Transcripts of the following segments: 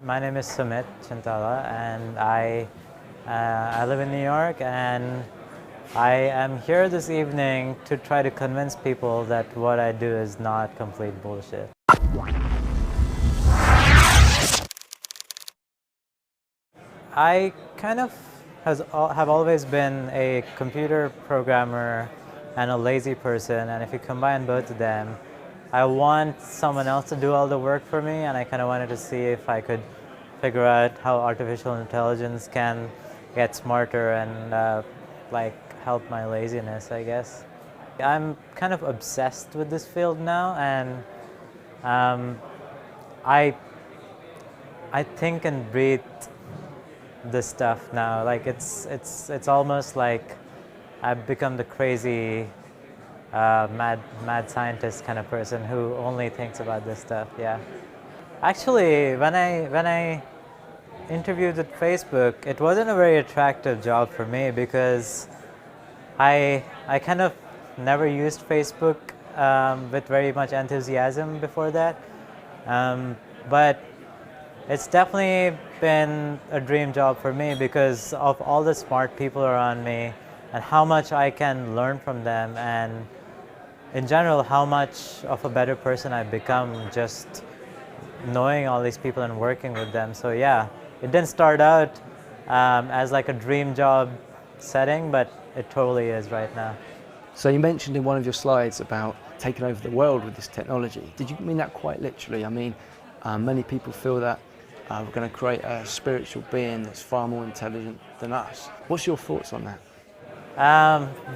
My name is Soumith Chintala, and I live in New York, and I am here this evening to try to convince people that what I do is not complete bullshit. I kind of have always been a computer programmer and a lazy person, and if you combine both of them, I want someone else to do all the work for me, and I kind of wanted to see if I could figure out how artificial intelligence can get smarter and like help my laziness, I guess. I'm kind of obsessed with this field now, and I think and breathe this stuff now. Like it's almost like I've become the crazy mad scientist kind of person who only thinks about this stuff. Yeah. Actually, when I interviewed at Facebook, it wasn't a very attractive job for me because I kind of never used Facebook with very much enthusiasm before that. But it's definitely been a dream job for me because of all the smart people around me and how much I can learn from them, and in general how much of a better person I've become just knowing all these people and working with them. So yeah, it didn't start out as like a dream job setting, but it totally is right now. So you mentioned in one of your slides about taking over the world with this technology. Did you mean that quite literally? I mean, many people feel that we're going to create a spiritual being that's far more intelligent than us. What's your thoughts on that?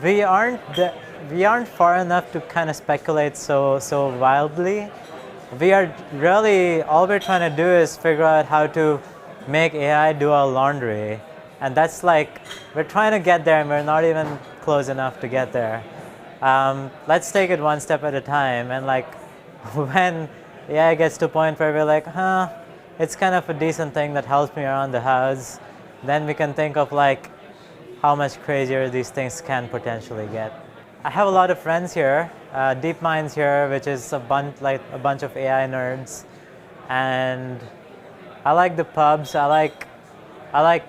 We aren't far enough to kind of speculate so wildly. We are really, all we're trying to do is figure out how to make AI do our laundry, and that's like, we're trying to get there and we're not even close enough to get there. Let's take it one step at a time, and like when AI gets to a point where we're like, it's kind of a decent thing that helps me around the house, then we can think of like how much crazier these things can potentially get. I have a lot of friends here, DeepMind's here, which is a bunch of AI nerds, and I like the pubs. I like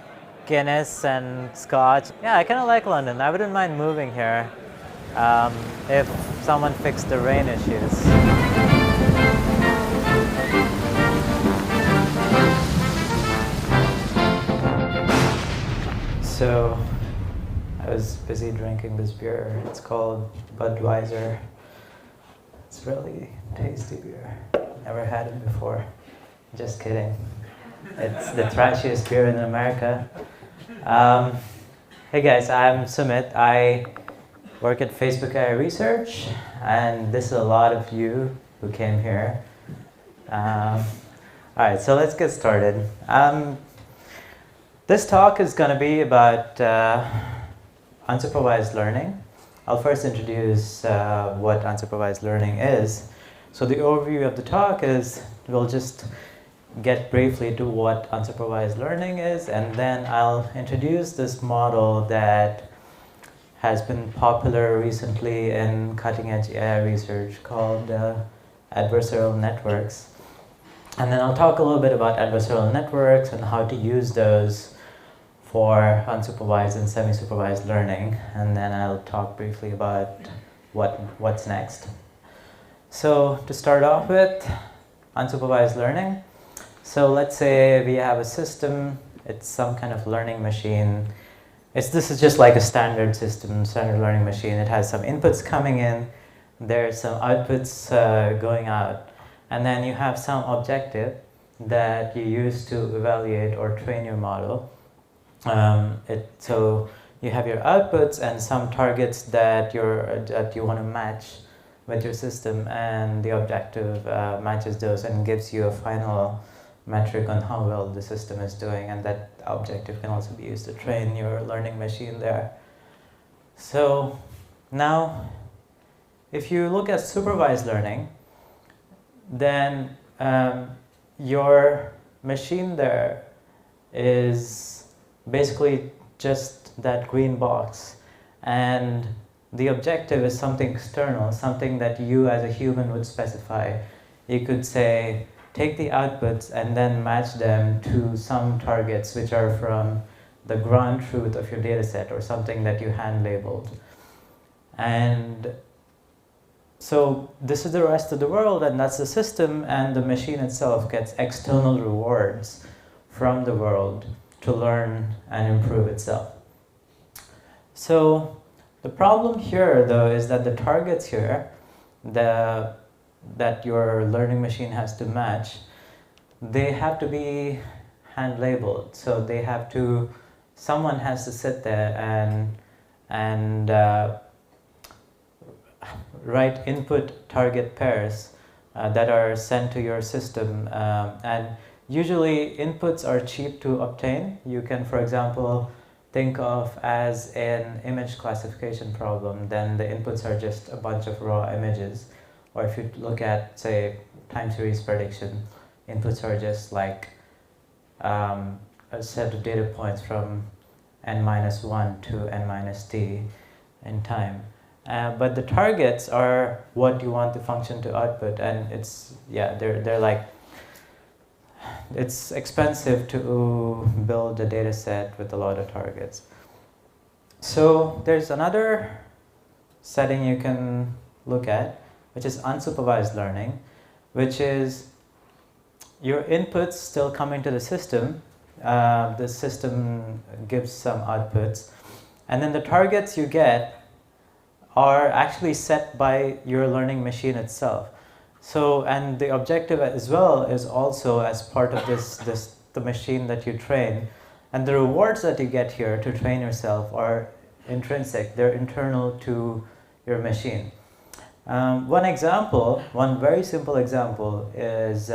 Guinness and Scotch. Yeah, I kind of like London. I wouldn't mind moving here if someone fixed the rain issues. So I was busy drinking this beer. It's called Budweiser. It's really tasty beer. Never had it before. Just kidding. It's the trashiest beer in America. Hey guys, I'm Soumith. I work at Facebook AI Research, and this is a lot of you who came here. All right, so let's get started. This talk is going to be about unsupervised learning. I'll first introduce what unsupervised learning is. So the overview of the talk is we'll just get briefly to what unsupervised learning is, and then I'll introduce this model that has been popular recently in cutting-edge AI research called adversarial networks. And then I'll talk a little bit about adversarial networks and how to use those for unsupervised and semi-supervised learning, and then I'll talk briefly about what's next. So to start off with, unsupervised learning. So let's say we have a system, it's some kind of learning machine. This is just like a standard system, standard learning machine. It has some inputs coming in, there's some outputs going out, and then you have some objective that you use to evaluate or train your model. So you have your outputs and some targets that you want to match with your system, and the objective matches those and gives you a final metric on how well the system is doing, and that objective can also be used to train your learning machine there. So now, if you look at supervised learning, then your machine there is basically just that green box, and the objective is something external, something that you as a human would specify. You could say, take the outputs and then match them to some targets which are from the ground truth of your data set or something that you hand labeled. And so this is the rest of the world, and that's the system, and the machine itself gets external rewards from the world to learn and improve itself. So the problem here, though, is that the targets here that your learning machine has to match, they have to be hand labeled. So they have to, someone has to sit there and write input target pairs that are sent to your system, and usually inputs are cheap to obtain. You can, for example, think of as an image classification problem, then the inputs are just a bunch of raw images. Or if you look at, say, time series prediction, inputs are just like a set of data points from n-1 to n-t in time. But the targets are what you want the function to output, and it's, yeah, they're like, it's expensive to build a data set with a lot of targets. So there's another setting you can look at, which is unsupervised learning, which is your inputs still coming to the system. The system gives some outputs, and then the targets you get are actually set by your learning machine itself. So, and the objective as well is also as part of the machine that you train. And the rewards that you get here to train yourself are intrinsic, they're internal to your machine. One example, one very simple example is,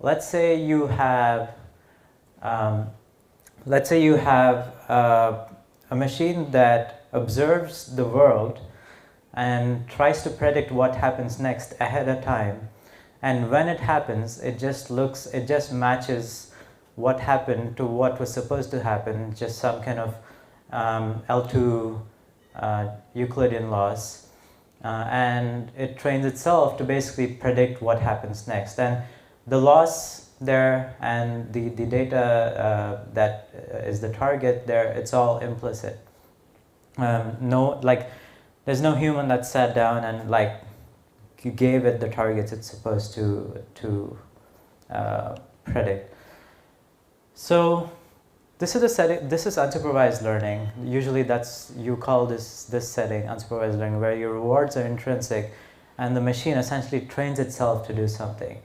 let's say you have a machine that observes the world and tries to predict what happens next ahead of time. And when it happens, it just matches what happened to what was supposed to happen, just some kind of L2 Euclidean laws. And it trains itself to basically predict what happens next. And the loss there and the data that is the target there, it's all implicit. There's no human that sat down and gave it the targets it's supposed to predict. So this is a setting. This is unsupervised learning. Usually, you call this setting unsupervised learning, where your rewards are intrinsic, and the machine essentially trains itself to do something.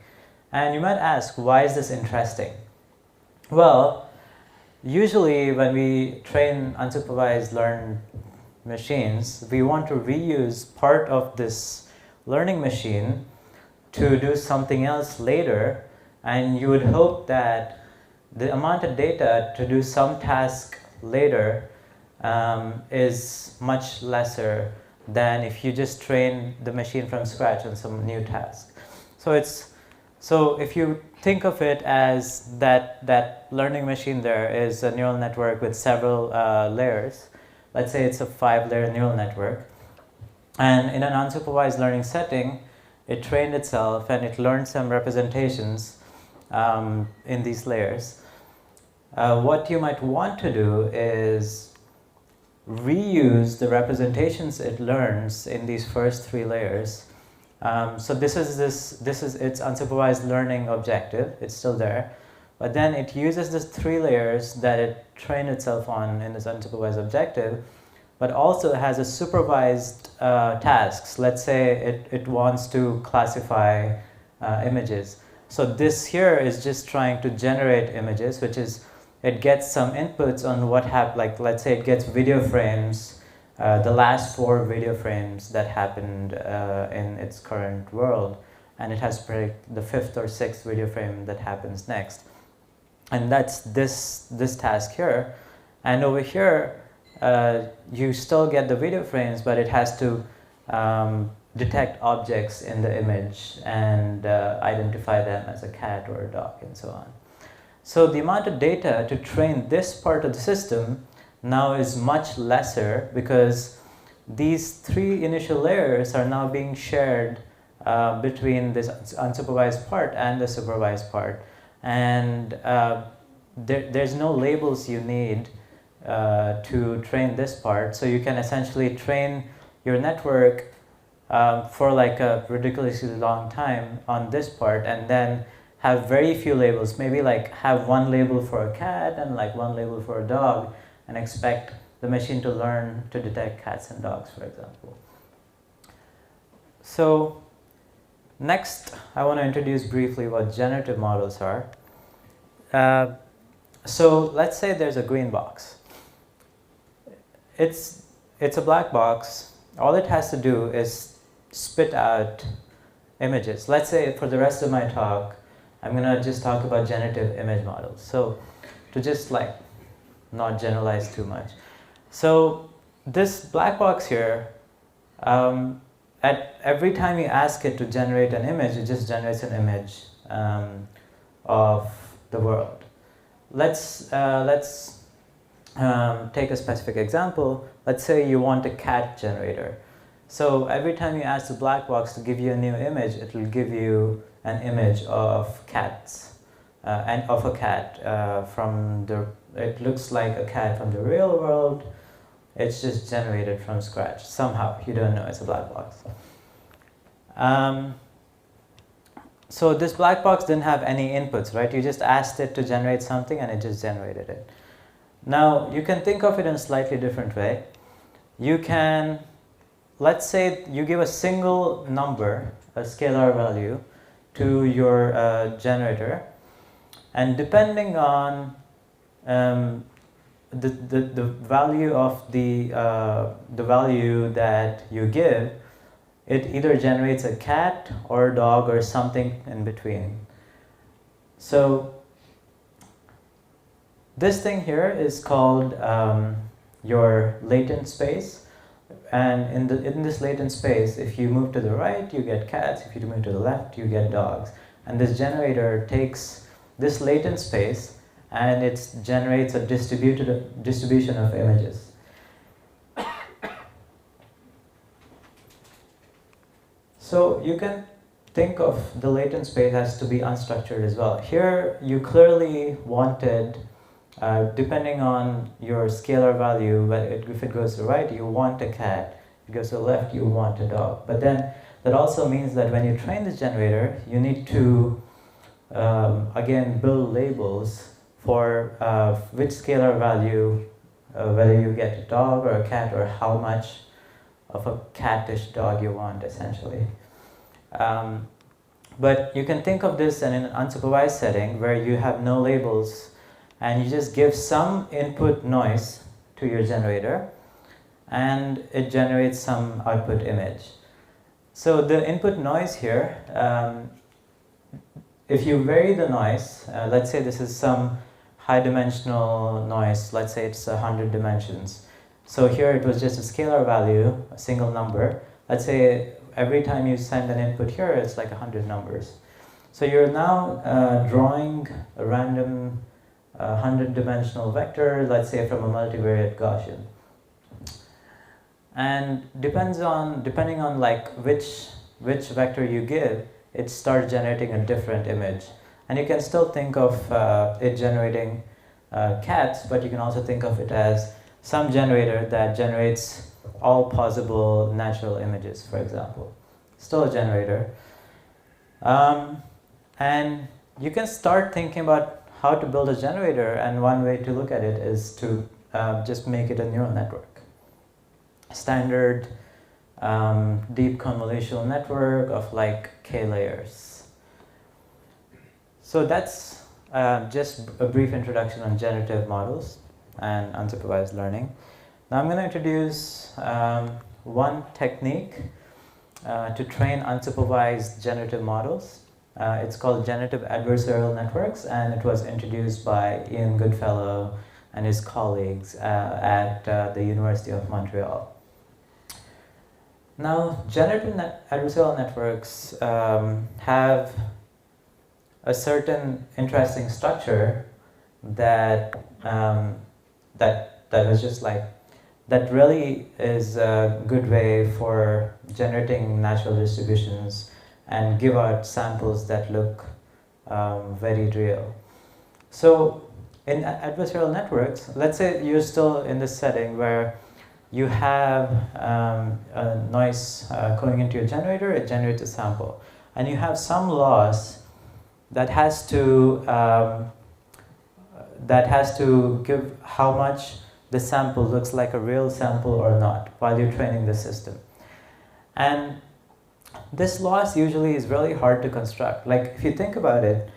And you might ask, why is this interesting? Well, usually when we train unsupervised learn machines, we want to reuse part of this learning machine to do something else later, and you would hope that the amount of data to do some task later is much lesser than if you just train the machine from scratch on some new task. So if you think of it as that learning machine there is a neural network with several layers. Let's say it's a 5-layer neural network. And in an unsupervised learning setting, it trained itself and it learned some representations in these layers. What you might want to do is reuse the representations it learns in these first 3 layers. So this is its unsupervised learning objective. It's still there. But then it uses the 3 layers that it trained itself on in this unsupervised objective, but also has a supervised tasks. Let's say it wants to classify images. So this here is just trying to generate images, which is, it gets some inputs on what happened. Let's say it gets video frames, the last 4 video frames that happened in its current world, and it has to predict the 5th or 6th video frame that happens next. And that's this task here. And over here, you still get the video frames, but it has to detect objects in the image and identify them as a cat or a dog and so on. So the amount of data to train this part of the system now is much lesser, because these 3 initial layers are now being shared between this unsupervised part and the supervised part. And there's no labels you need to train this part. So you can essentially train your network for like a ridiculously long time on this part, and then have very few labels, maybe like have one label for a cat and like one label for a dog, and expect the machine to learn to detect cats and dogs, for example. So next, I want to introduce briefly what generative models are. So let's say there's a green box. It's a black box. All it has to do is spit out images. Let's say for the rest of my talk, I'm going to just talk about generative image models. So to just like not generalize too much. So this black box here, at every time you ask it to generate an image, it just generates an image of the world. Let's take a specific example. Let's say you want a cat generator. So every time you ask the black box to give you a new image, it will give you an image of cats and of a cat from the. It looks like a cat from the real world. It's just generated from scratch. Somehow you don't know, it's a black box. So this black box didn't have any inputs, right? You just asked it to generate something and it just generated it. Now you can think of it in a slightly different way. You can, let's say you give a single number, a scalar value, to your generator, and depending on the value of the value that you give, it either generates a cat or a dog or something in between. So this thing here is called your latent space, and in this latent space, if you move to the right, you get cats. If you move to the left, you get dogs. And this generator takes this latent space and it generates a distribution of images. So you can think of the latent space as to be unstructured as well. Here you clearly wanted, depending on your scalar value, if it goes to the right, you want a cat. If it goes to the left, you want a dog. But then that also means that when you train this generator, you need to, again, build labels for which scalar value, whether you get a dog or a cat, or how much of a cattish dog you want, essentially. But you can think of this in an unsupervised setting where you have no labels and you just give some input noise to your generator and it generates some output image. So the input noise here, if you vary the noise, let's say this is some high dimensional noise, let's say it's 100 dimensions. So here it was just a scalar value, a single number. Let's say every time you send an input here, it's like 100 numbers. So you're now drawing a random 100-dimensional vector, let's say from a multivariate Gaussian. And depending on like which vector you give, it starts generating a different image. And you can still think of it generating cats, but you can also think of it as some generator that generates all possible natural images, for example. Still a generator. And you can start thinking about how to build a generator, and one way to look at it is to just make it a neural network. Standard deep convolutional network of like k layers. So that's just a brief introduction on generative models and unsupervised learning. Now I'm going to introduce one technique to train unsupervised generative models. It's called generative adversarial networks, and it was introduced by Ian Goodfellow and his colleagues at the University of Montreal. Now, generative adversarial networks have a certain interesting structure that was just like, that really is a good way for generating natural distributions and give out samples that look very real. So in adversarial networks, let's say you're still in this setting where you have a noise going into your generator, it generates a sample. And you have some loss that has to give how much the sample looks like a real sample or not while you're training the system. And this loss usually is really hard to construct. Like if you think about it,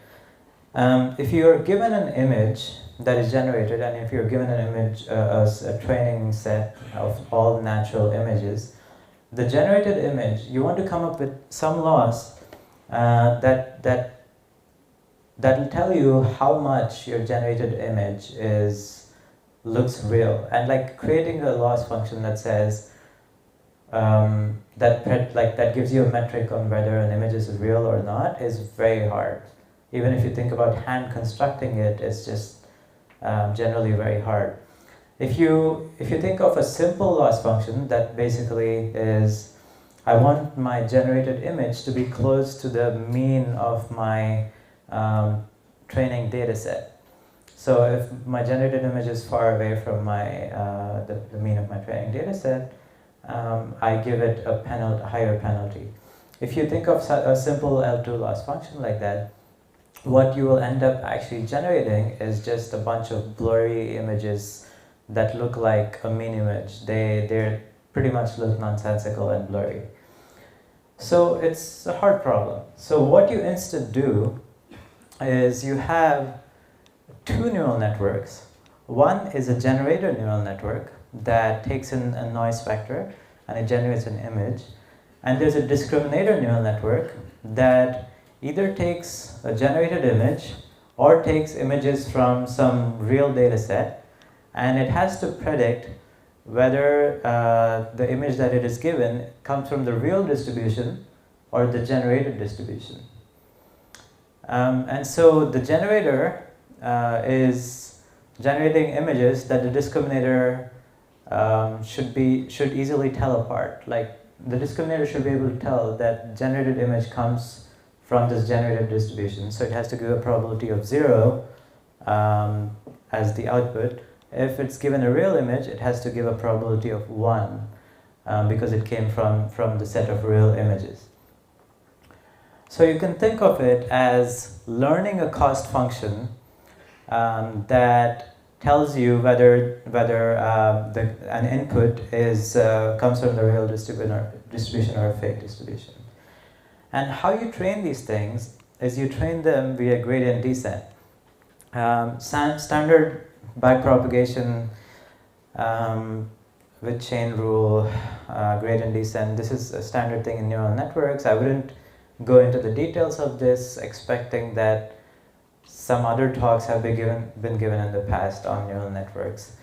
if you're given an image that is generated, and if you're given an image as a training set of all natural images, the generated image, you want to come up with some loss that'll tell you how much your generated image looks real, and like creating a loss function that says that gives you a metric on whether an image is real or not is very hard. Even if you think about hand constructing it, it's just generally very hard. If you think of a simple loss function that basically is, I want my generated image to be close to the mean of my training data set. So if my generated image is far away from my the mean of my training data set, I give it a higher penalty. If you think of a simple L2 loss function like that, what you will end up actually generating is just a bunch of blurry images that look like a mean image. They pretty much look nonsensical and blurry. So it's a hard problem. So what you instead do is you have two neural networks. One is a generator neural network that takes in a noise vector and it generates an image. And there's a discriminator neural network that either takes a generated image or takes images from some real data set, and it has to predict whether the image that it is given comes from the real distribution or the generated distribution. And so the generator is generating images that the discriminator should easily tell apart. Like the discriminator should be able to tell that generated image comes from this generative distribution. So it has to give a probability of 0 as the output. If it's given a real image, it has to give a probability of 1 because it came from the set of real images. So you can think of it as learning a cost function that tells you whether an input comes from the real distribution or a fake distribution. And how you train these things is you train them via gradient descent. Standard backpropagation with chain rule, gradient descent, this is a standard thing in neural networks. I wouldn't go into the details of this, expecting that some other talks have been given in the past on neural networks.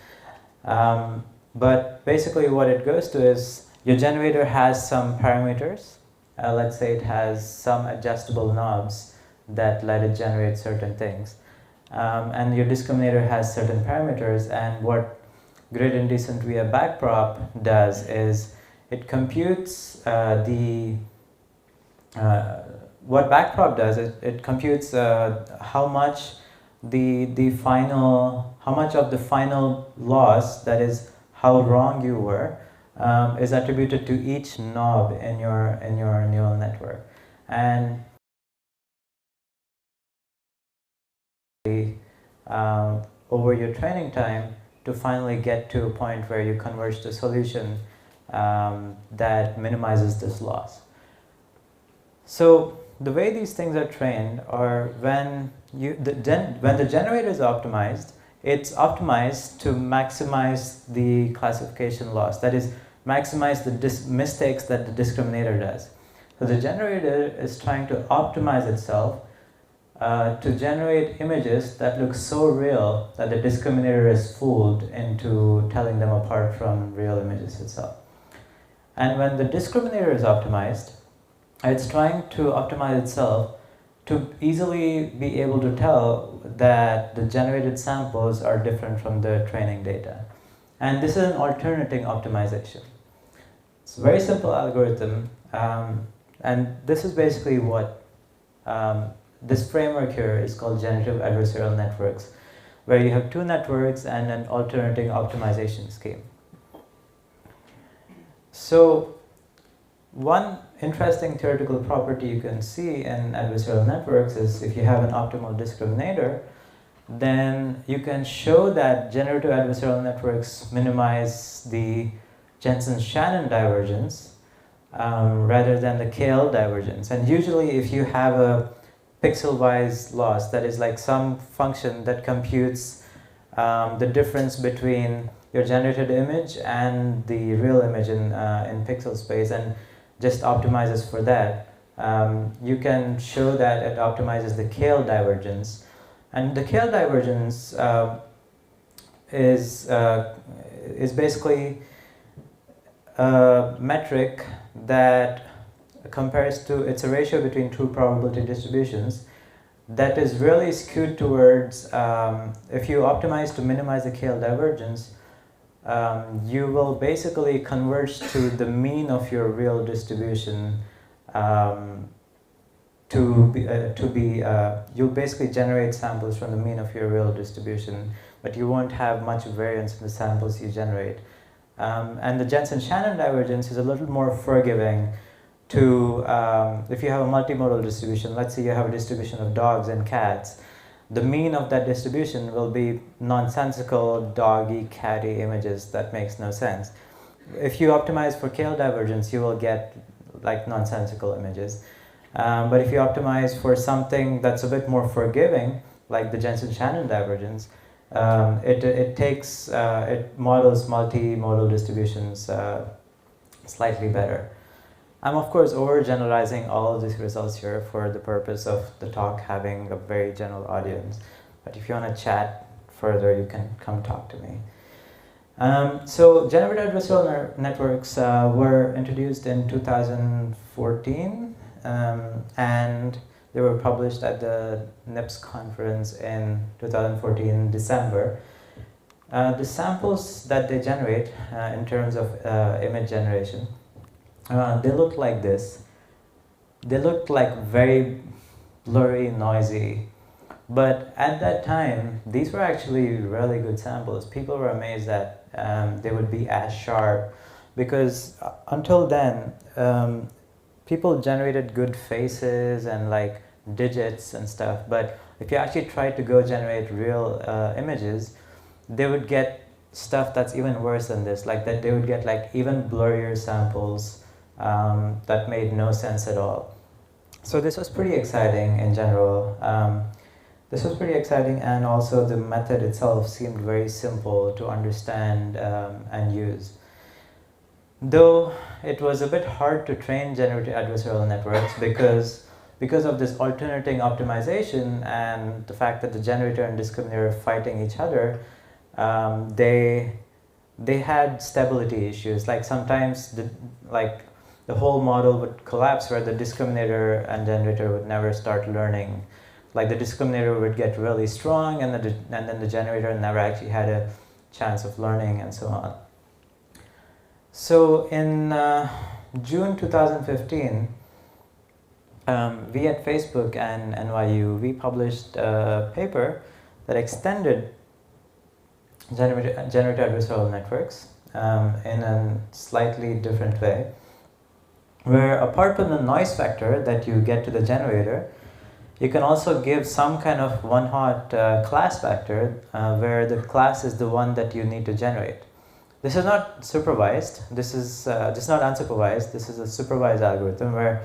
But basically what it goes to is your generator has some parameters. Let's say it has some adjustable knobs that let it generate certain things. And your discriminator has certain parameters, and what gradient descent via backprop does is it computes what backprop does is it computes how much of the final loss, that is how wrong you were, is attributed to each knob in your neural network. And over your training time to finally get to a point where you converge to a solution that minimizes this loss. So the way these things are trained are when the generator is optimized, it's optimized to maximize the classification loss. That is, maximize the mistakes that the discriminator does. So the generator is trying to optimize itself to generate images that look so real that the discriminator is fooled into telling them apart from real images itself. And when the discriminator is optimized, it's trying to optimize itself to easily be able to tell that the generated samples are different from the training data. And this is an alternating optimization. It's a very simple algorithm. And this is basically what this framework here is called generative adversarial networks, where you have two networks and an alternating optimization scheme. So one interesting theoretical property you can see in adversarial networks is if you have an optimal discriminator, then you can show that generative adversarial networks minimize the Jensen-Shannon divergence rather than the KL divergence. And usually if you have a pixel-wise loss, that is like some function that computes the difference between your generated image and the real image in pixel space and just optimizes for that, you can show that it optimizes the KL divergence. And the KL divergence is basically a metric that compares to, it's a ratio between two probability distributions that is really skewed towards, if you optimize to minimize the KL divergence, you will basically converge to the mean of your real distribution you'll basically generate samples from the mean of your real distribution, but you won't have much variance in the samples you generate. And the Jensen-Shannon divergence is a little more forgiving to, if you have a multimodal distribution, let's say you have a distribution of dogs and cats, the mean of that distribution will be nonsensical doggy, catty images that makes no sense. If you optimize for KL divergence, you will get like nonsensical images. But if you optimize for something that's a bit more forgiving, like the Jensen-Shannon divergence, it models multimodal distributions slightly better. I'm of course overgeneralizing all of these results here for the purpose of the talk having a very general audience. But if you want to chat further, you can come talk to me. So generative adversarial networks were introduced in 2014, and they were published at the NIPS conference in 2014 December. The samples that they generate in terms of image generation, they look like this. They look like very blurry, noisy. But at that time, these were actually really good samples. People were amazed that they would be as sharp, because until then, people generated good faces and like digits and stuff. But if you actually tried to go generate real images, they would get stuff that's even worse than this. Like that, they would get like even blurrier samples that made no sense at all. So this was pretty exciting in general. This was pretty exciting, and also the method itself seemed very simple to understand and use. Though it was a bit hard to train generative adversarial networks because of this alternating optimization and the fact that the generator and discriminator are fighting each other, they had stability issues. Like sometimes the whole model would collapse where the discriminator and generator would never start learning. Like the discriminator would get really strong, and then the generator never actually had a chance of learning, and so on. So in June 2015, we at Facebook and NYU, we published a paper that extended generative adversarial networks in a slightly different way, where apart from the noise factor that you get to the generator, you can also give some kind of one-hot class factor where the class is the one that you need to generate. This is not supervised, this is not unsupervised, this is a supervised algorithm where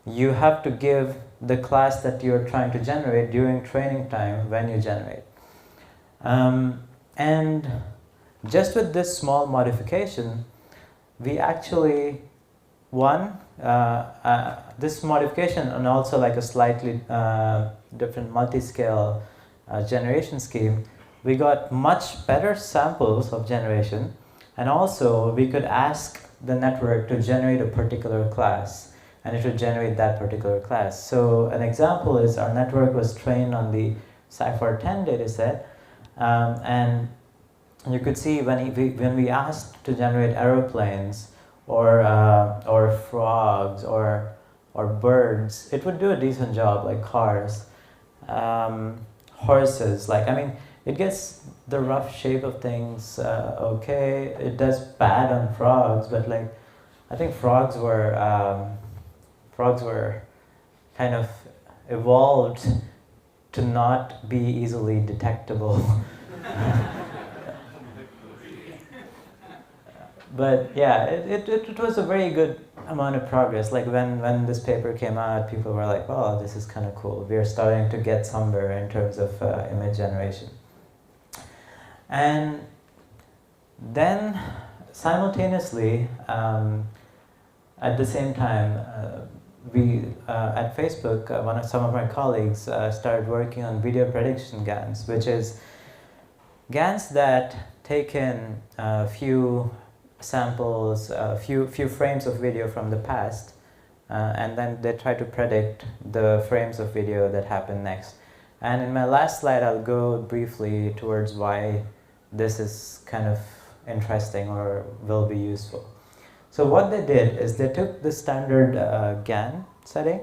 you have to give the class that you're trying to generate during training time when you generate. And just with this small modification, we actually this modification and also like a slightly different multi-scale generation scheme, we got much better samples of generation, and also we could ask the network to generate a particular class, and it would generate that particular class. So an example is our network was trained on the CIFAR-10 dataset, and you could see when we asked to generate aeroplanes or frogs or or birds, it would do a decent job, like cars. Horses, like, I mean, it gets the rough shape of things okay. It does bad on frogs, but like, I think frogs were kind of evolved to not be easily detectable. But yeah, it was a very good amount of progress. Like when this paper came out, people were like, "Oh, this is kind of cool. We're starting to get somewhere in terms of image generation." And then simultaneously, at the same time, we at Facebook, some of my colleagues started working on video prediction GANs, which is GANs that take in a few samples, a few frames of video from the past, and then they try to predict the frames of video that happen next. And in my last slide, I'll go briefly towards why this is kind of interesting or will be useful. So what they did is they took the standard GAN setting,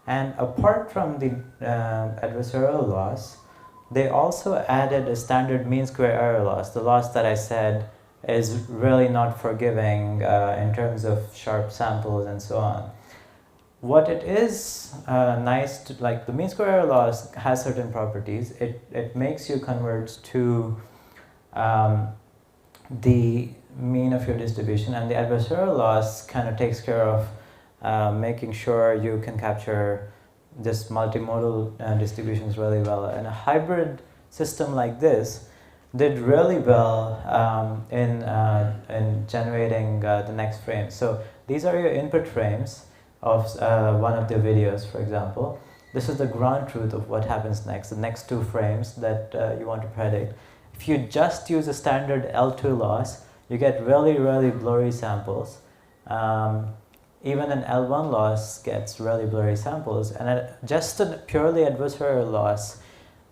and apart from the adversarial loss, they also added a standard mean square error loss, the loss that I said is really not forgiving in terms of sharp samples and so on. What it is nice to, like, the mean square error loss has certain properties. It makes you converge to the mean of your distribution, and the adversarial loss kind of takes care of making sure you can capture this multimodal distributions really well. And a hybrid system like this did really well in generating the next frame. So these are your input frames of one of the videos, for example. This is the ground truth of what happens next, the next two frames that you want to predict. If you just use a standard L2 loss, you get really, really blurry samples. Even an L1 loss gets really blurry samples, and just a purely adversarial loss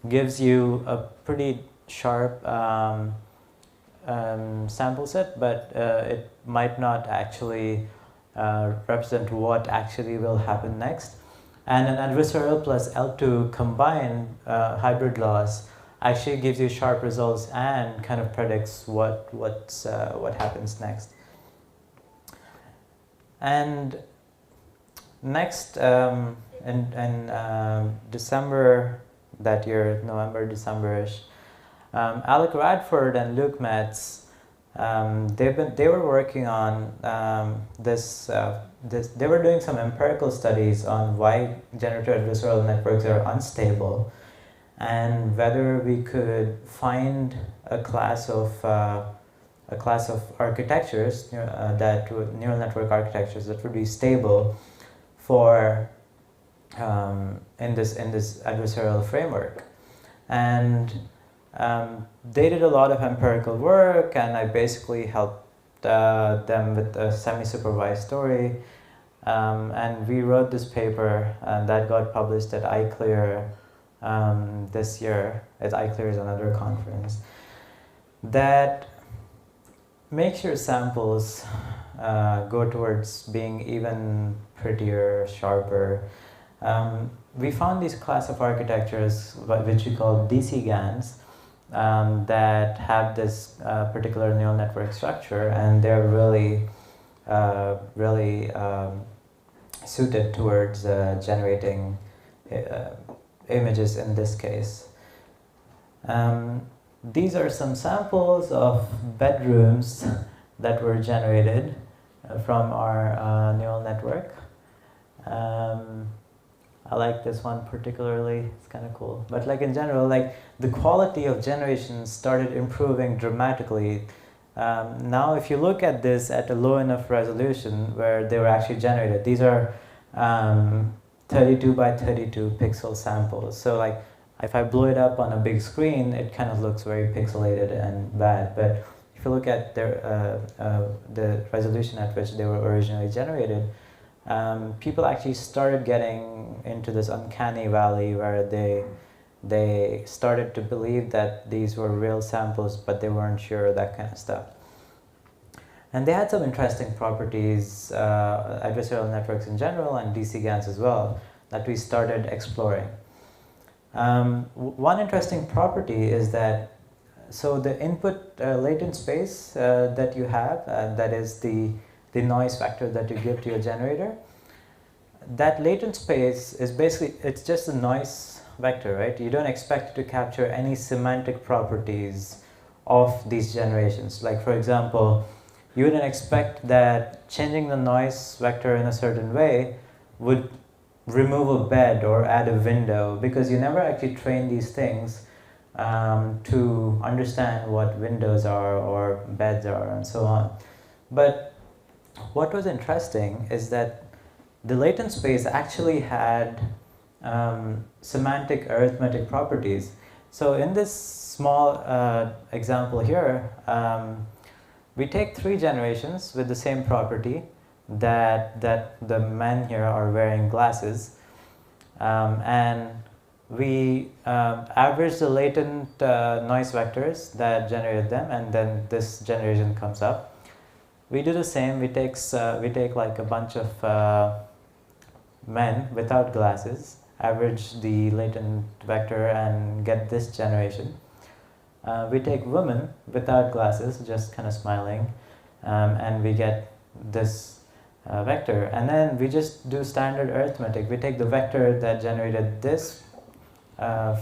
gives you a pretty sharp sample set, but it might not actually represent what actually will happen next. And an adversarial plus L2 combined hybrid loss actually gives you sharp results and kind of predicts what happens next. And next, in December that year, November, December-ish, Alec Radford and Luke Metz, they were working on they were doing some empirical studies on why generative adversarial networks are unstable, and whether we could find a class of architectures neural network architectures that would be stable for in this adversarial framework. And they did a lot of empirical work, and I basically helped them with a semi-supervised story. And we wrote this paper, and that got published at iClear this year. At iClear is another conference that makes your samples go towards being even prettier, sharper. We found these class of architectures, which we call DC GANs, that have this particular neural network structure, and they're really suited towards generating images in this case. These are some samples of bedrooms that were generated from our neural network. I like this one particularly, it's kind of cool. But like in general, like the quality of generation started improving dramatically. Now if you look at this at a low enough resolution where they were actually generated, these are 32 by 32 pixel samples. So like if I blow it up on a big screen, it kind of looks very pixelated and bad. But if you look at the resolution at which they were originally generated, people actually started getting into this uncanny valley where they started to believe that these were real samples, but they weren't sure, that kind of stuff. And they had some interesting properties, adversarial networks in general and DC GANs as well, that we started exploring. One interesting property is that, so the input latent space that you have, that is the noise vector that you give to your generator, that latent space is basically, it's just a noise vector, right? You don't expect it to capture any semantic properties of these generations. Like, for example, you wouldn't expect that changing the noise vector in a certain way would remove a bed or add a window, because you never actually train these things to understand what windows are or beds are and so on. But what was interesting is that the latent space actually had semantic arithmetic properties. So in this small example here, we take 3 generations with the same property, that the men here are wearing glasses, and we average the latent noise vectors that generated them, and then this generation comes up. We do the same. We take like a bunch of men without glasses, average the latent vector, and get this generation. We take women without glasses, just kind of smiling, and we get this vector. And then we just do standard arithmetic. We take the vector that generated this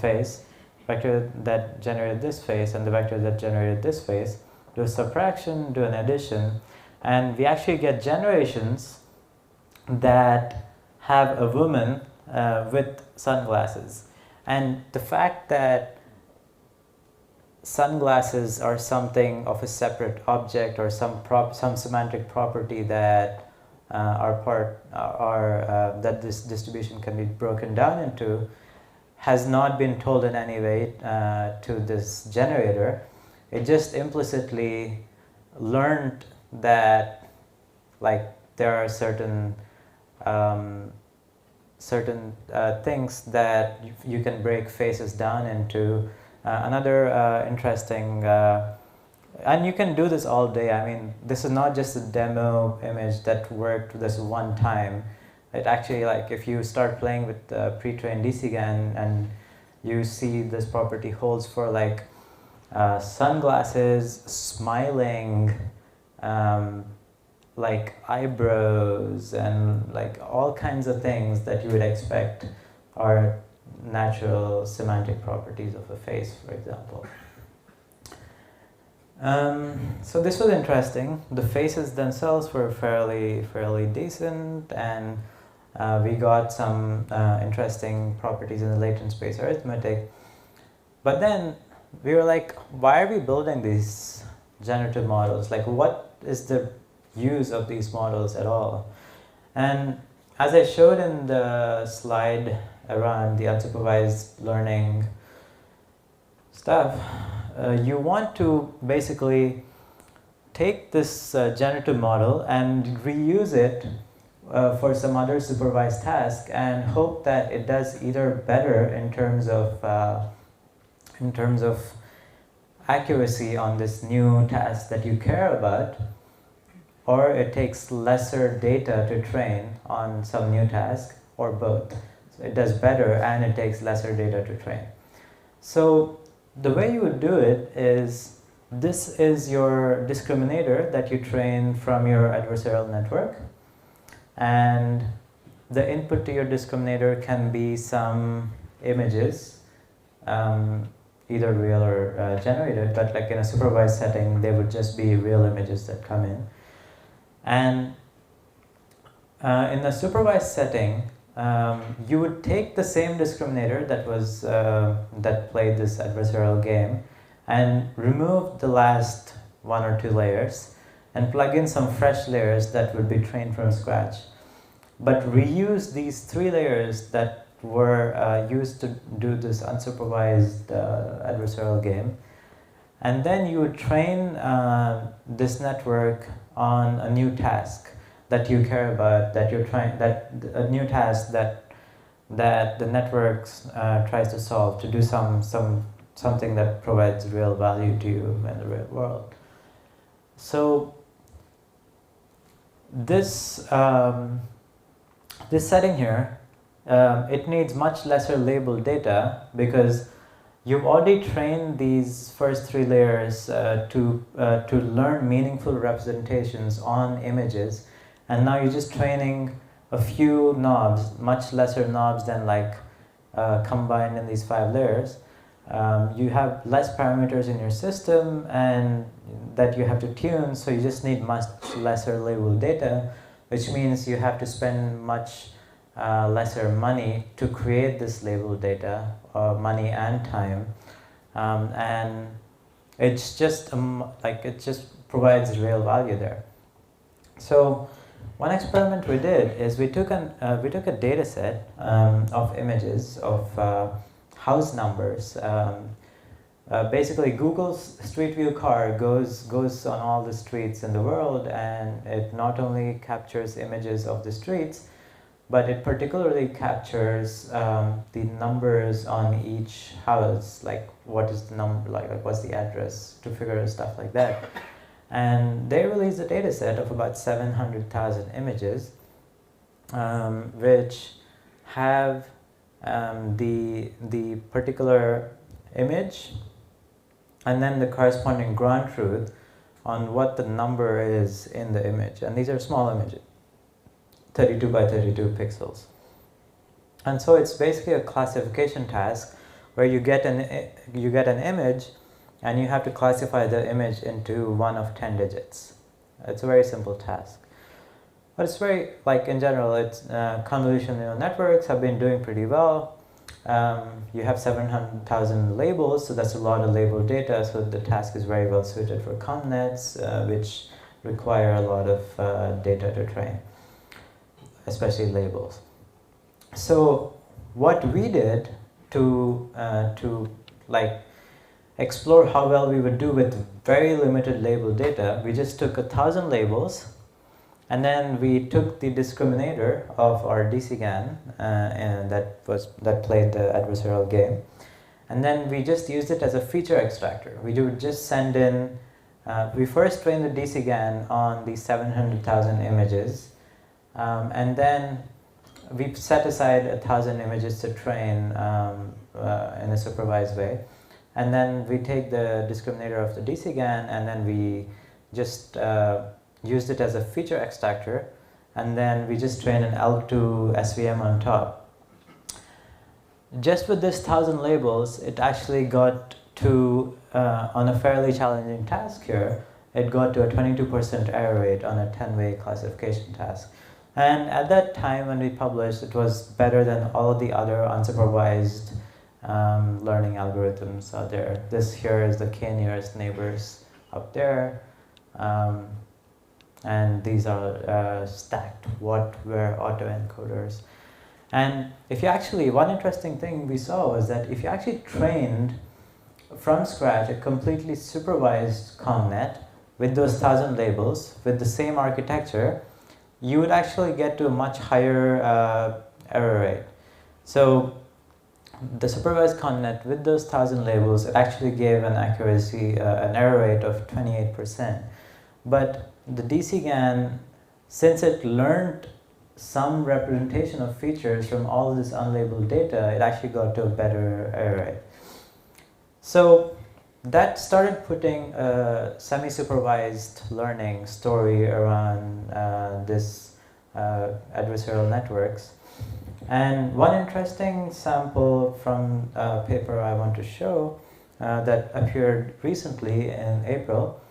face, vector that generated this face, and the vector that generated this face, do a subtraction, do an addition, and we actually get generations that have a woman with sunglasses. And the fact that sunglasses are something of a separate object, or some semantic property that that this distribution can be broken down into, has not been told in any way to this generator. It just implicitly learned that, like, there are certain things that you can break faces down into. Another interesting, and you can do this all day. I mean, this is not just a demo image that worked this one time. It actually, like, if you start playing with pre-trained DC GAN and you see this property holds for like sunglasses, smiling, like eyebrows, and like all kinds of things that you would expect are natural semantic properties of a face, for example. So this was interesting. The faces themselves were fairly decent, and we got some interesting properties in the latent space arithmetic. But then we were like, why are we building these generative models? Like, what is the use of these models at all? And as I showed in the slide around the unsupervised learning stuff, you want to basically take this generative model and reuse it for some other supervised task, and hope that it does either better in terms of accuracy on this new task that you care about, or it takes lesser data to train on some new task, or both. So it does better and it takes lesser data to train. So the way you would do it is, this is your discriminator that you train from your adversarial network, and the input to your discriminator can be some images, either real or generated, but like in a supervised setting, they would just be real images that come in. And in the supervised setting, you would take the same discriminator that was that played this adversarial game, and remove the last 1 or 2 layers, and plug in some fresh layers that would be trained from scratch. But reuse these 3 layers that were used to do this unsupervised adversarial game, and then you would train this network on a new task that you care about, that you're trying, that a new task that the network tries to solve, to do something that provides real value to you in the real world. So this this setting here, it needs much lesser labeled data because you've already trained these first three layers to learn meaningful representations on images, and now you're just training a few knobs, much lesser knobs than like combined in these 5 layers. You have less parameters in your system and that you have to tune, so you just need much lesser labeled data, which means you have to spend much lesser money to create this labeled data, money and time, and it's just like it just provides real value there. So one experiment we did is we took a data set of images of house numbers. Basically, Google's Street View car goes on all the streets in the world, and it not only captures images of the streets, but it particularly captures the numbers on each house, like what is the number, like what's the address, to figure out stuff like that. And they released a data set of about 700,000 images, which have the particular image and then the corresponding ground truth on what the number is in the image. And these are small images, 32 by 32 pixels. And so it's basically a classification task where you get an image and you have to classify the image into one of 10 digits. It's a very simple task. But it's very, like in general, it's convolutional neural networks have been doing pretty well. You have 700,000 labels, so that's a lot of labeled data, so the task is very well suited for ConvNets, which require a lot of data to train, especially labels. So what we did to like explore how well we would do with very limited label data, we just took 1,000 labels, and then we took the discriminator of our DCGAN and that played the adversarial game, and then we just used it as a feature extractor. We would just send in, we first trained the DCGAN on the 700,000 images, and then we set aside 1,000 images to train in a supervised way. And then we take the discriminator of the DCGAN and then we just used it as a feature extractor, and then we just train an L2 SVM on top. Just with this 1,000 labels, it actually got to, on a fairly challenging task here, it got to a 22% error rate on a 10-way classification task. And at that time when we published, it was better than all of the other unsupervised learning algorithms out there. This here is the k-nearest neighbors up there, and these are stacked what-where autoencoders. And if you actually, one interesting thing we saw was that if you actually trained from scratch a completely supervised ConvNet with those 1,000 labels with the same architecture, you would actually get to a much higher error rate. So the supervised ConvNet with those 1,000 labels, it actually gave an accuracy, an error rate of 28%. But the DCGAN, since it learned some representation of features from all this unlabeled data, it actually got to a better error rate. So that started putting a semi-supervised learning story around this adversarial networks. And one interesting sample from a paper I want to show that appeared recently in April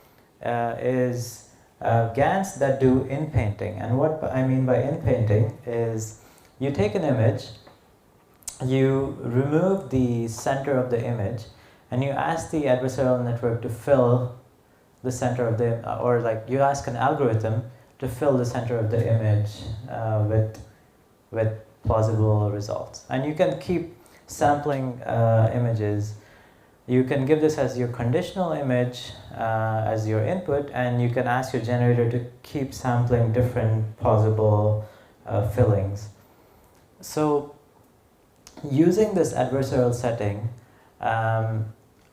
is GANs that do in-painting. And what I mean by in-painting is you take an image, you remove the center of the image, and you ask the adversarial network to fill the center of the, or like you ask an algorithm to fill the center of the image with plausible results. And you can keep sampling images. You can give this as your conditional image as your input, and you can ask your generator to keep sampling different plausible fillings. So using this adversarial setting,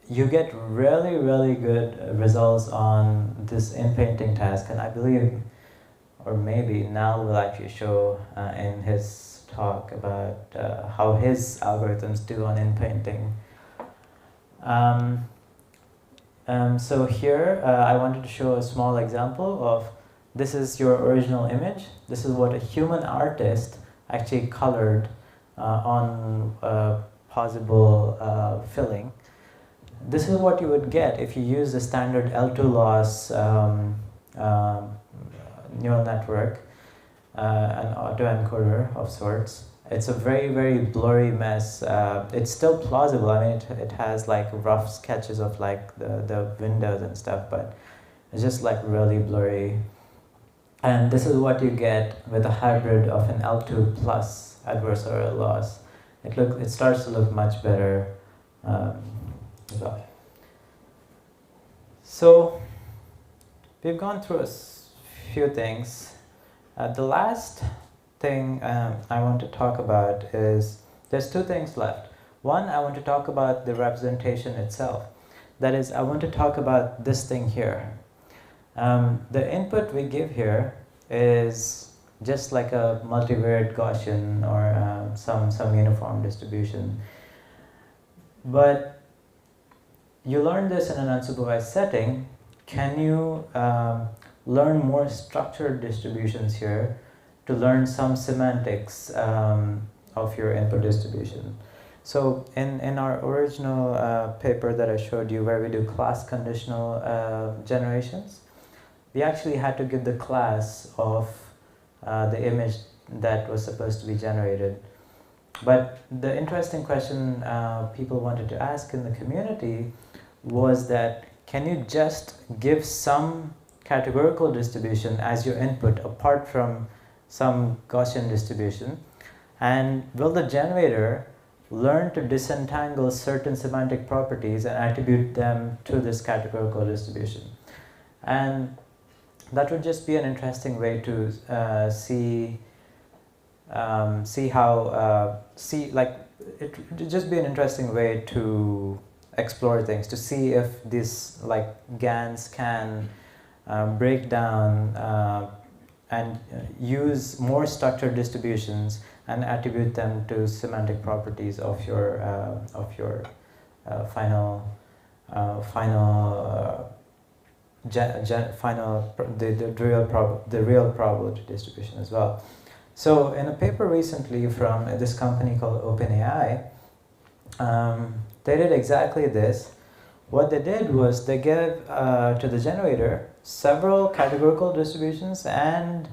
you get really, really good results on this in-painting task. And I believe or maybe Nal will actually show in his talk about how his algorithms do on inpainting. So here I wanted to show a small example of, this is your original image. This is what a human artist actually colored on possible filling. This is what you would get if you use the standard L2 loss neural network, an autoencoder of sorts. It's a very, very blurry mess. It's still plausible. I mean, it has like rough sketches of like the windows and stuff, but it's just like really blurry. And this is what you get with a hybrid of an L2 plus adversarial loss. It starts to look much better as well. So we've gone through a few things. The last thing I want to talk about is, there's two things left. One, I want to talk about the representation itself. That is, I want to talk about this thing here. The input we give here is just like a multivariate Gaussian or some uniform distribution. But you learn this in an unsupervised setting. Can you learn more structured distributions here to learn some semantics of your input distribution? So in our original paper that I showed you, where we do class conditional generations, we actually had to give the class of the image that was supposed to be generated. But the interesting question people wanted to ask in the community was that, can you just give some categorical distribution as your input apart from some Gaussian distribution, and will the generator learn to disentangle certain semantic properties and attribute them to this categorical distribution? And that would just be an interesting way to it would just be an interesting way to explore things, to see if these like GANs can break down and use more structured distributions and attribute them to semantic properties of your the real probability distribution as well. So in a paper recently from this company called OpenAI, they did exactly this. What they did was they gave to the generator several categorical distributions and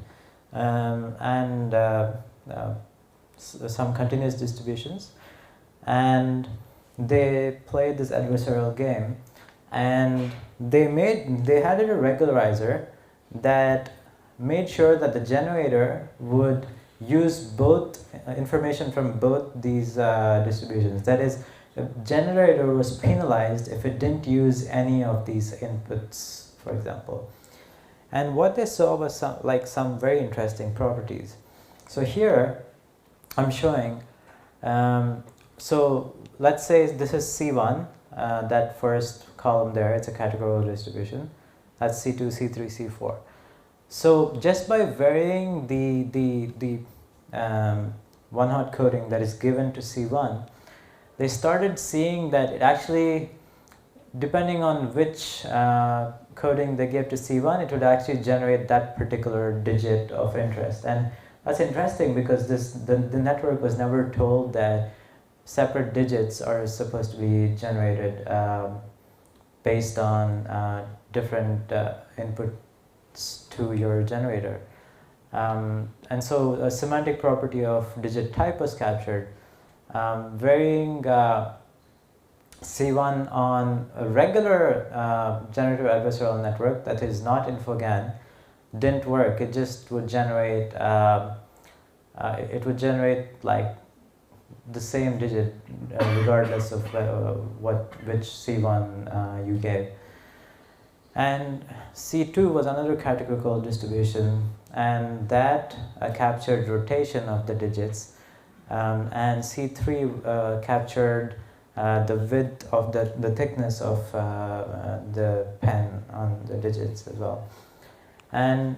some continuous distributions, and they played this adversarial game, and they had a regularizer that made sure that the generator would use both information from both these distributions. That is, the generator was penalized if it didn't use any of these inputs, for example. And what they saw was some very interesting properties. So here I'm showing, so let's say this is C1, that first column there, it's a categorical distribution. That's C2, C3, C4. So just by varying the one-hot coding that is given to C1, they started seeing that it actually, depending on which coding they gave to C1, it would actually generate that particular digit of interest. And that's interesting because the network was never told that separate digits are supposed to be generated based on different inputs to your generator. And so a semantic property of digit type was captured. Varying C1 on a regular generative adversarial network that is not InfoGAN didn't work. It just would generate like the same digit regardless of which C1 you gave. And C2 was another categorical distribution, and that captured rotation of the digits, and C3 captured the width of the thickness of the pen on the digits as well. And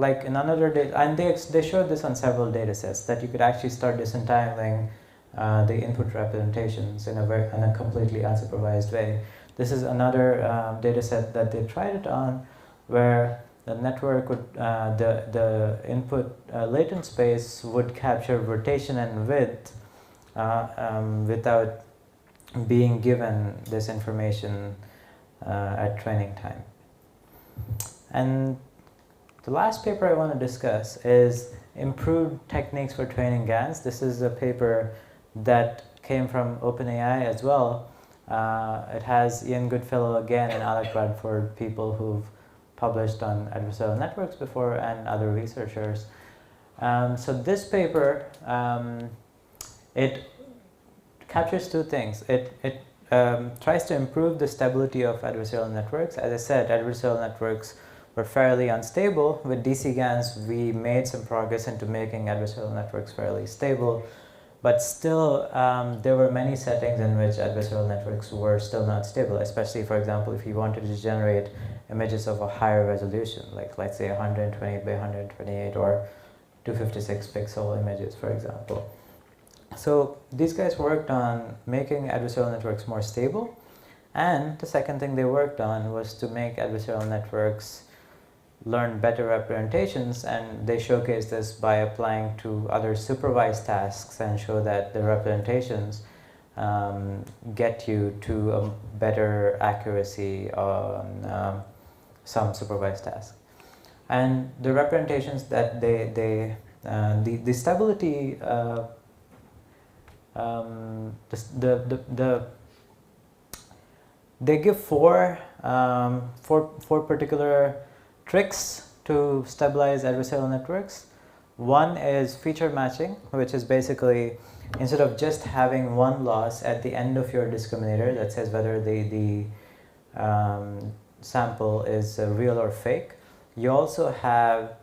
like in another data, and they showed this on several data sets, that you could actually start disentangling the input representations in a completely unsupervised way. This is another data set that they tried it on, where the network would, the input latent space would capture rotation and width without being given this information at training time. And the last paper I want to discuss is improved techniques for training GANs. This is a paper that came from OpenAI as well. It has Ian Goodfellow again and Alec Bradford, people who've published on adversarial networks before, and other researchers. So this paper, it captures two things. It tries to improve the stability of adversarial networks. As I said, adversarial networks were fairly unstable. With DC GANs, we made some progress into making adversarial networks fairly stable, but still there were many settings in which adversarial networks were still not stable, especially, for example, if you wanted to generate images of a higher resolution, like let's say 128 by 128 or 256 pixel images, for example. So these guys worked on making adversarial networks more stable, and the second thing they worked on was to make adversarial networks learn better representations, and they showcased this by applying to other supervised tasks and show that the representations get you to a better accuracy on some supervised tasks. And the representations that the stability, they give four particular tricks to stabilize adversarial networks. One is feature matching, which is basically, instead of just having one loss at the end of your discriminator that says whether the sample is real or fake, you also have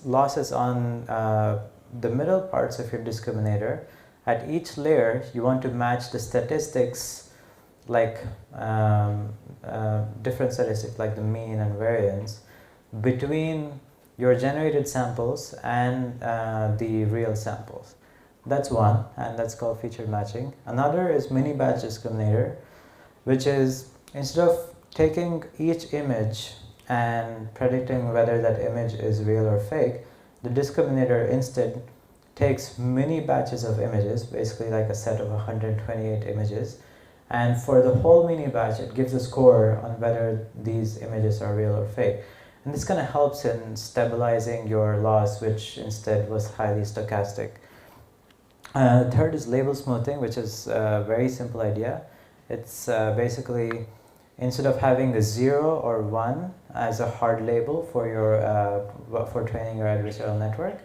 losses on the middle parts of your discriminator. At each layer, you want to match the statistics, like different statistics like the mean and variance, between your generated samples and the real samples. That's one, and that's called feature matching. Another is mini batch discriminator, which is, instead of taking each image and predicting whether that image is real or fake, the discriminator instead takes mini batches of images, basically like a set of 128 images, and for the whole mini batch it gives a score on whether these images are real or fake. And this kind of helps in stabilizing your loss, which instead was highly stochastic. Third is label smoothing, which is a very simple idea. It's basically, instead of having a 0 or 1 as a hard label for your for training your adversarial network,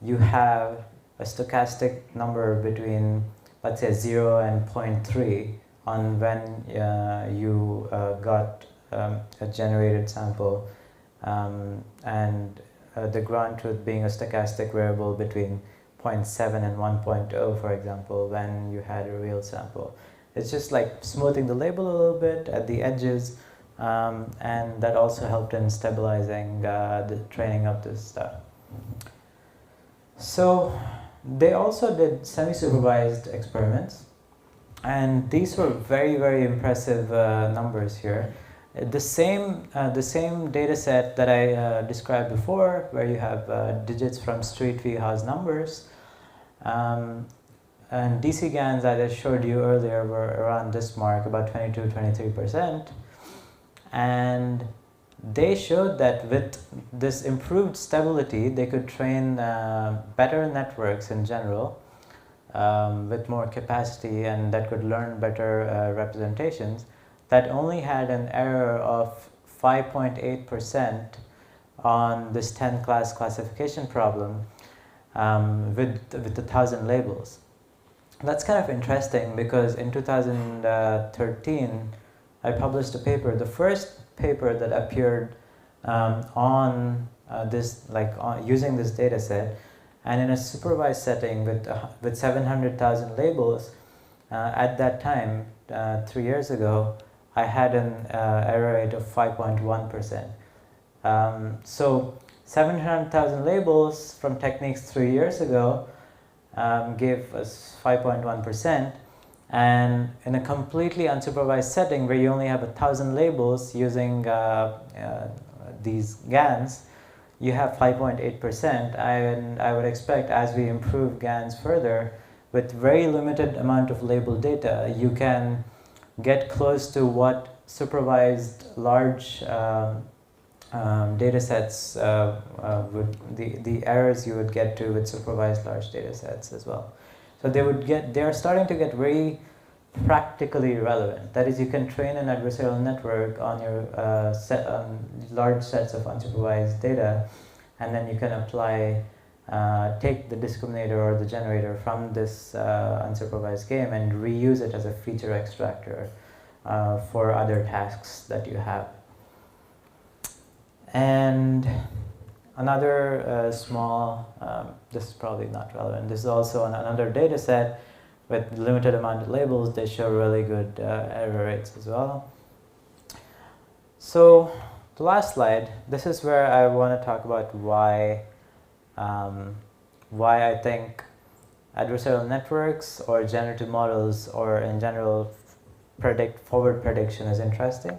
you have a stochastic number between, let's say, 0 and 0.3 on when you got a generated sample, and the ground truth being a stochastic variable between 0.7 and 1.0, for example, when you had a real sample. It's just like smoothing the label a little bit at the edges, and that also helped in stabilizing the training of this stuff. So they also did semi-supervised experiments, and these were very, very impressive numbers here. The same data set that I described before, where you have digits from street view house numbers, and DC GANs, as I showed you earlier, were around this mark, about 22-23%. And they showed that with this improved stability, they could train better networks in general, with more capacity, and that could learn better representations, that only had an error of 5.8% on this 10 class classification problem with 1,000 labels. That's kind of interesting, because in 2013 I published a paper, the first paper that appeared on using this data set, and in a supervised setting with 700,000 labels. At that time, 3 years ago, I had an error rate of 5.1%. So 700,000 labels from techniques 3 years ago gave us 5.1%. And in a completely unsupervised setting where you only have 1,000 labels using these GANs, you have 5.8%. And I would expect as we improve GANs further, with very limited amount of label data, you can get close to what supervised large data sets the errors you would get to with supervised large data sets as well. So they are starting to get very practically relevant. That is, you can train an adversarial network on your large sets of unsupervised data, and then you can apply, take the discriminator or the generator from this unsupervised game and reuse it as a feature extractor for other tasks that you have. And another small, this is probably not relevant, this is also another data set with limited amount of labels. They show really good error rates as well. So the last slide, this is where I want to talk about why I think adversarial networks or generative models, or in general forward prediction, is interesting.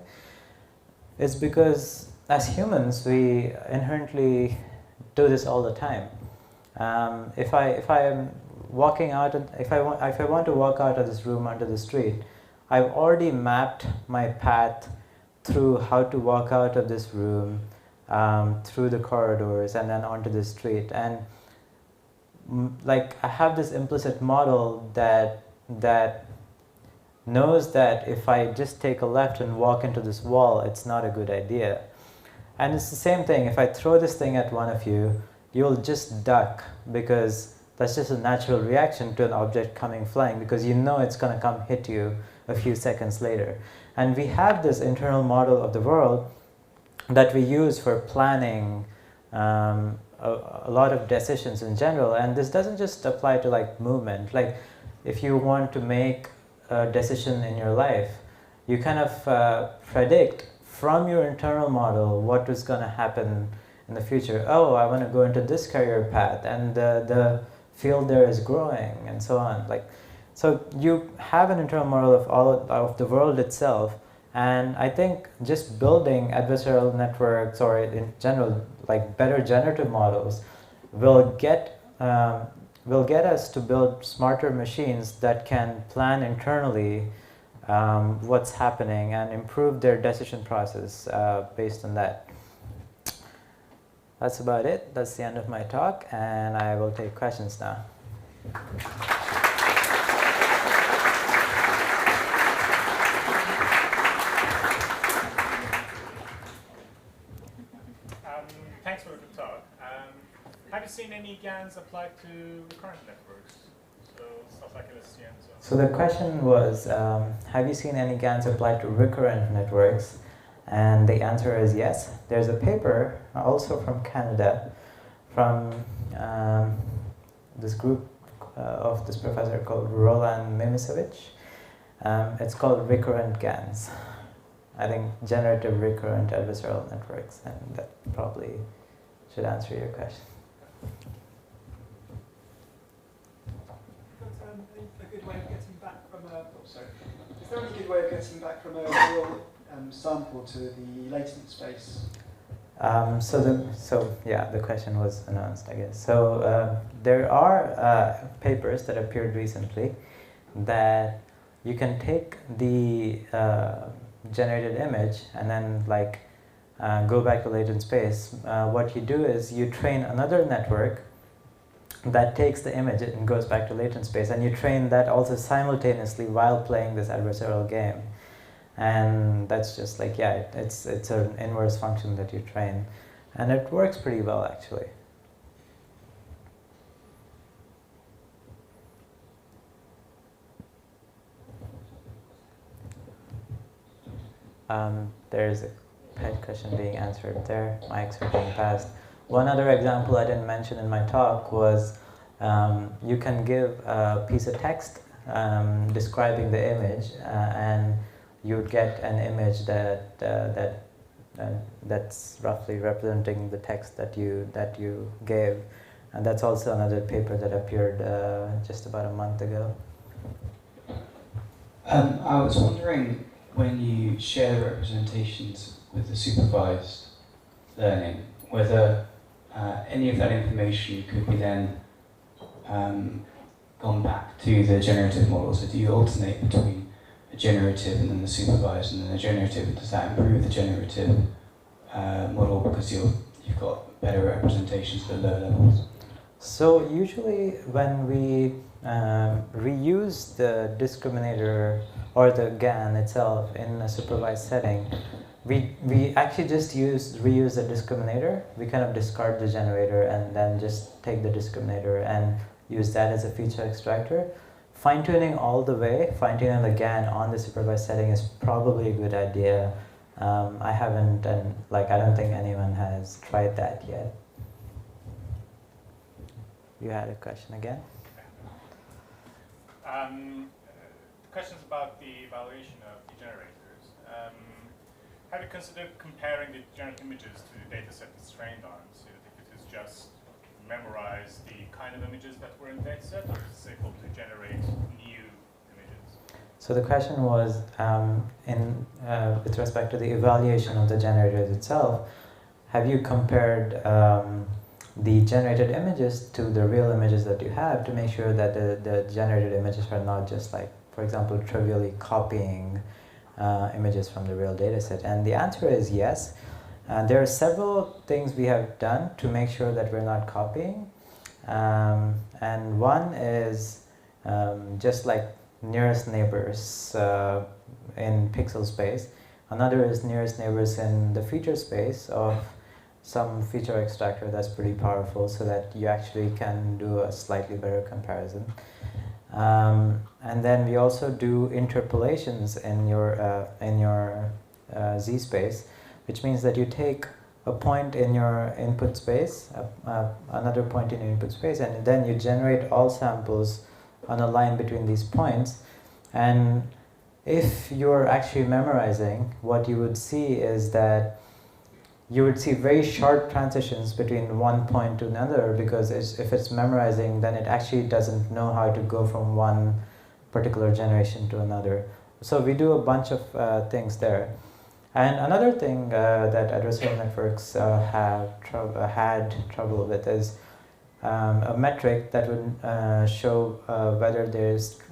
It's because as humans, we inherently do this all the time. If I am walking out, if I want to walk out of this room onto the street, I've already mapped my path through how to walk out of this room, through the corridors, and then onto the street. And like, I have this implicit model that knows that if I just take a left and walk into this wall, it's not a good idea. And it's the same thing. If I throw this thing at one of you, you'll just duck, because that's just a natural reaction to an object coming flying, because you know it's going to come hit you a few seconds later. And we have this internal model of the world that we use for planning a lot of decisions in general. And this doesn't just apply to like movement. Like, if you want to make a decision in your life, you kind of predict from your internal model what is going to happen in the future. Oh, I want to go into this career path, and the field there is growing, and so on. Like, so you have an internal model of all of the world itself. And I think just building adversarial networks, or in general, like better generative models, will get us to build smarter machines that can plan internally what's happening and improve their decision process based on that. That's about it. That's the end of my talk, and I will take questions now. Thanks for the good talk. Have you seen any GANs applied to recurrent networks? So stuff like LSTM and so on. So the question was, have you seen any GANs applied to recurrent networks? And the answer is yes. There's a paper also from Canada, from this group of this professor called Roland Mimicevic. It's called Recurrent GANs. I think generative recurrent adversarial networks, and that probably should answer your question. A good way of getting back from a, is there any good way of getting back from a real sample to the latent space? The question was announced, I guess. So there are papers that appeared recently that you can take the generated image and then go back to latent space. What you do is you train another network that takes the image and goes back to latent space, and you train that also simultaneously while playing this adversarial game. And that's just it's an inverse function that you train, and it works pretty well actually. There's a pet question being answered there. Mics are being passed. One other example I didn't mention in my talk was you can give a piece of text describing the image, and you would get an image that and that's roughly representing the text that you gave. And that's also another paper that appeared just about a month ago. I was wondering, when you share the representations with the supervised learning, whether any of that information could be then gone back to the generative model. So do you alternate between a generative and then the supervised, and then the generative, does that improve the generative model because you've got better representations at the lower levels? So usually when we reuse the discriminator or the GAN itself in a supervised setting, we actually just reuse the discriminator. We kind of discard the generator and then just take the discriminator and use that as a feature extractor. Fine-tuning all the way, fine-tuning the GAN on the supervised setting is probably a good idea. I haven't, and I don't think anyone has tried that yet. You had a question again? Questions about the evaluation of the generators. Have you considered comparing the generative images to the data set it's trained on? So if it is just memorize the kind of images that were in the data set, or is it able to generate new images? So the question was, with respect to the evaluation of the generators itself, have you compared the generated images to the real images that you have to make sure that the generated images are not just for example, trivially copying images from the real data set? And the answer is yes. There are several things we have done to make sure that we're not copying. And one is just like nearest neighbors in pixel space. Another is nearest neighbors in the feature space of some feature extractor that's pretty powerful, so that you actually can do a slightly better comparison. And then we also do interpolations in your Z space, which means that you take a point in your input space, another point in your input space, and then you generate all samples on a line between these points. And if you're actually memorizing, what you would see is that you would see very sharp transitions between one point to another, because if it's memorizing, then it actually doesn't know how to go from one particular generation to another. So we do a bunch of things there. And another thing that adversarial networks had trouble with is a metric that would show whether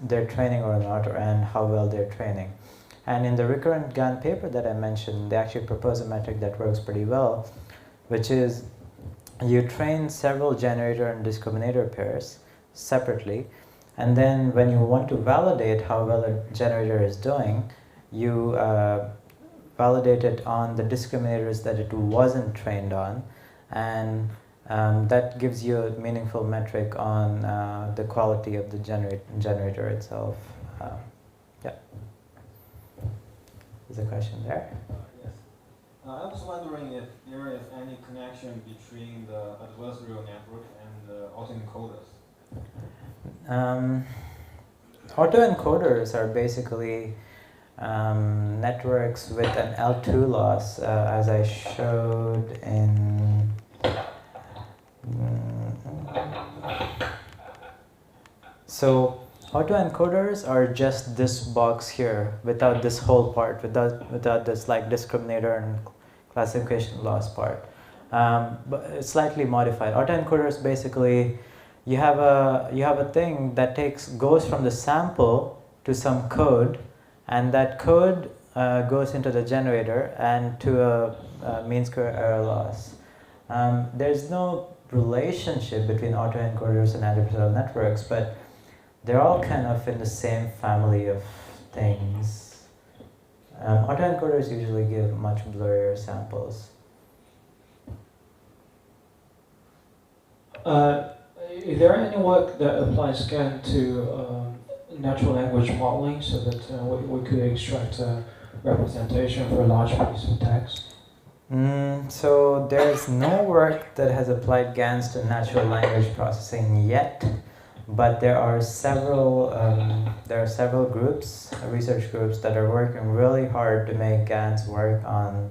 they're training or not, and how well they're training. And in the recurrent GAN paper that I mentioned, they actually propose a metric that works pretty well, which is you train several generator and discriminator pairs separately, and then when you want to validate how well a generator is doing, you validate it on the discriminators that it wasn't trained on, and that gives you a meaningful metric on the quality of the generator itself. Yeah. There's a question there. Yes. I was wondering if there is any connection between the adversarial network and the autoencoders. Autoencoders are basically networks with an L2 loss, as I showed in. So autoencoders are just this box here, without this whole part, without this discriminator and classification loss part. But it's slightly modified. Autoencoders basically, you have a thing that goes from the sample to some code, and that code goes into the generator and to a mean square error loss. There's no relationship between autoencoders and adversarial networks, but they're all kind of in the same family of things. Autoencoders usually give much blurrier samples. Is there any work that applies GAN to natural language modeling, so that we could extract a representation for a large piece of text? So there's no work that has applied GANs to natural language processing yet, but there are several groups, research groups, that are working really hard to make GANs work on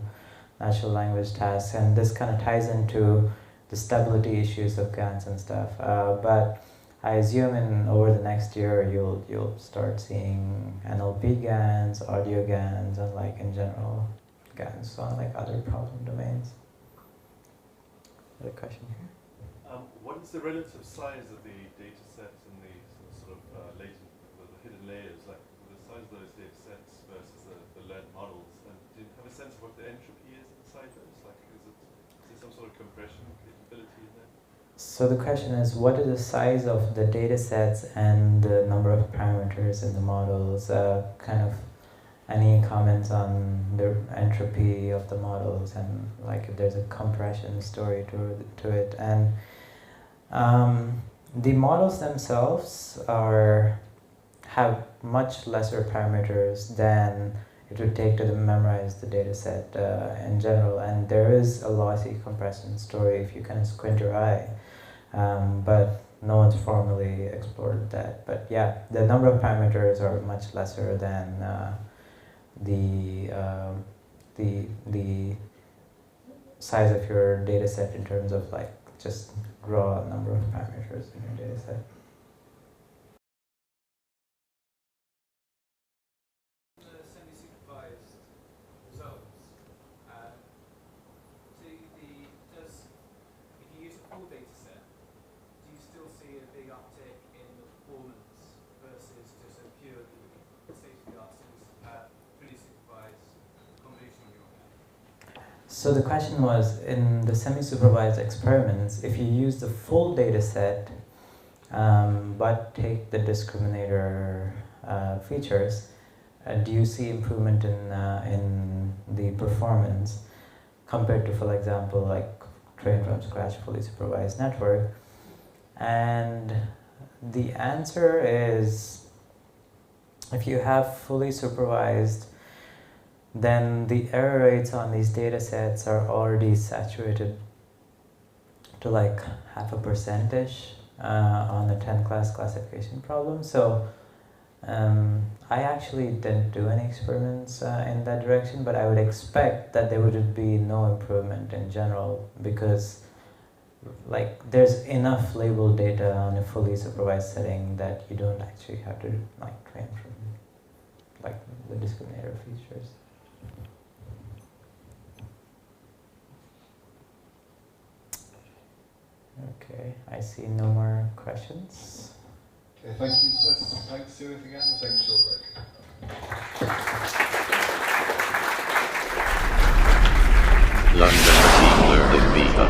natural language tasks, and this kind of ties into the stability issues of GANs and stuff. But I assume over the next year you'll start seeing NLP GANs, audio GANs, and like in general GANs on like other problem domains. Another question here. What is the relative size of the data sets and the sort of latent, the hidden layers, like the size of those data sets versus the learned models? And do you have a sense of what the entropy is inside those? Like, is there some sort of compression capability in there? So the question is, what is the size of the data sets and the number of parameters in the models? Kind of any comments on the entropy of the models, and like if there's a compression story to it. And the models themselves have much lesser parameters than it would take to memorize the data set in general, and there is a lossy compression story if you kind of squint your eye, but no one's formally explored that. But yeah, the number of parameters are much lesser than the size of your data set in terms of like just raw number of parameters in your data set. The semi-supervised results, if you use a full data set, do you still see a big uptick in the performance versus just a purely state-of-the-art fully supervised convolutional neural net? So the question was, in the semi-supervised experiments, if you use the full data set but take the discriminator features, do you see improvement in the performance compared to, for example, like train from scratch fully supervised network? And the answer is, if you have fully supervised, then the error rates on these data sets are already saturated to like 0.5% on the 10 class classification problem. So I actually didn't do any experiments in that direction, but I would expect that there would be no improvement in general, because like there's enough labeled data on a fully supervised setting that you don't actually have to like train from like the discriminator features. Okay, I see no more questions. Okay, thank you. Thanks, Soumith, again. We'll take a short break. London Machine Learning Meetup.